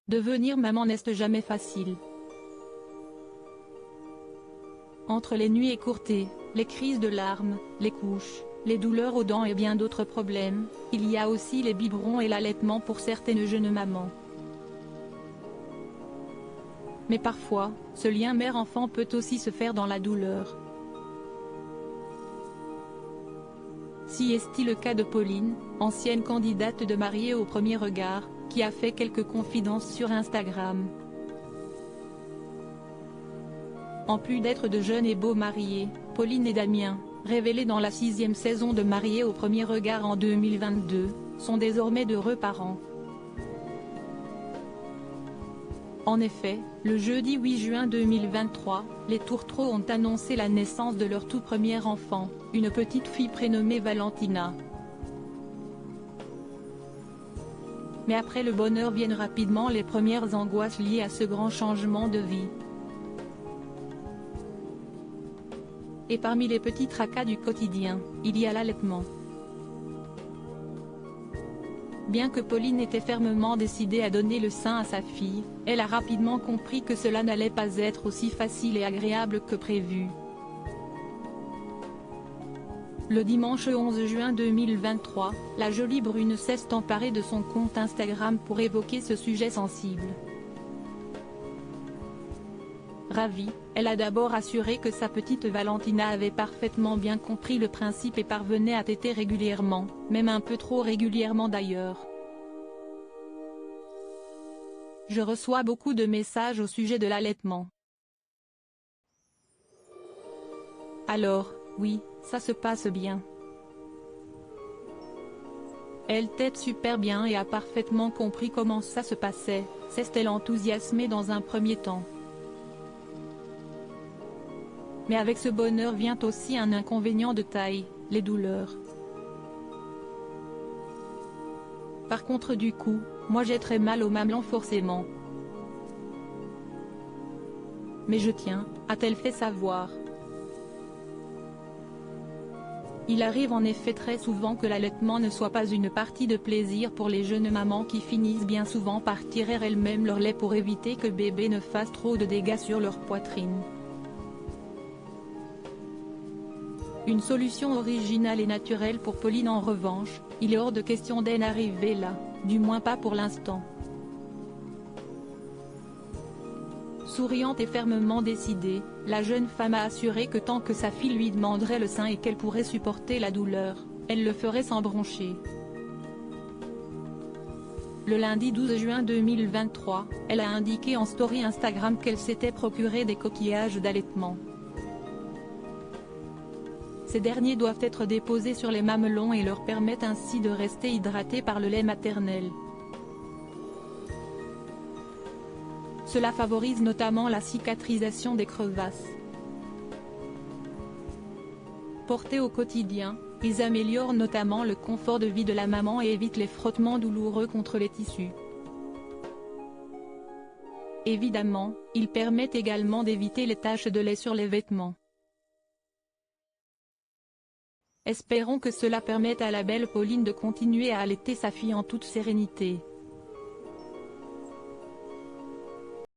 Devenir maman n'est jamais facile. Entre les nuits écourtées, les crises de larmes, les couches, les douleurs aux dents et bien d'autres problèmes, il y a aussi les biberons et l'allaitement pour certaines jeunes mamans. Mais parfois, ce lien mère-enfant peut aussi se faire dans la douleur. Si est-il le cas de Pauline, ancienne candidate de mariée au premier regard, qui a fait quelques confidences sur Instagram. En plus d'être de jeunes et beaux mariés, Pauline et Damien, révélés dans la 6e saison de Mariés au premier regard en 2022, sont désormais d'heureux parents. En effet, le jeudi 8 juin 2023, les Tourtereaux ont annoncé la naissance de leur tout premier enfant, une petite fille prénommée Valentina. Mais après le bonheur viennent rapidement les premières angoisses liées à ce grand changement de vie. Et parmi les petits tracas du quotidien, il y a l'allaitement. Bien que Pauline était fermement décidée à donner le sein à sa fille, elle a rapidement compris que cela n'allait pas être aussi facile et agréable que prévu. Le dimanche 11 juin 2023, la jolie brune s'est emparée de son compte Instagram pour évoquer ce sujet sensible. Ravie, elle a d'abord assuré que sa petite Valentina avait parfaitement bien compris le principe et parvenait à téter régulièrement, même un peu trop régulièrement d'ailleurs. Je reçois beaucoup de messages au sujet de l'allaitement. Alors, oui, ça se passe bien. Elle tète super bien et a parfaitement compris comment ça se passait, s'est-elle enthousiasmée dans un premier temps. Mais avec ce bonheur vient aussi un inconvénient de taille, les douleurs. Par contre du coup, moi j'ai très mal au mamelon forcément. Mais je tiens, a-t-elle fait savoir. Il arrive en effet très souvent que l'allaitement ne soit pas une partie de plaisir pour les jeunes mamans qui finissent bien souvent par tirer elles-mêmes leur lait pour éviter que bébé ne fasse trop de dégâts sur leur poitrine. Une solution originale et naturelle pour Pauline en revanche, il est hors de question d'en arriver là, du moins pas pour l'instant. Souriante et fermement décidée, la jeune femme a assuré que tant que sa fille lui demanderait le sein et qu'elle pourrait supporter la douleur, elle le ferait sans broncher. Le lundi 12 juin 2023, elle a indiqué en story Instagram qu'elle s'était procuré des coquillages d'allaitement. Ces derniers doivent être déposés sur les mamelons et leur permettent ainsi de rester hydratés par le lait maternel. Cela favorise notamment la cicatrisation des crevasses. Portés au quotidien, ils améliorent notamment le confort de vie de la maman et évitent les frottements douloureux contre les tissus. Évidemment, ils permettent également d'éviter les taches de lait sur les vêtements. Espérons que cela permette à la belle Pauline de continuer à allaiter sa fille en toute sérénité.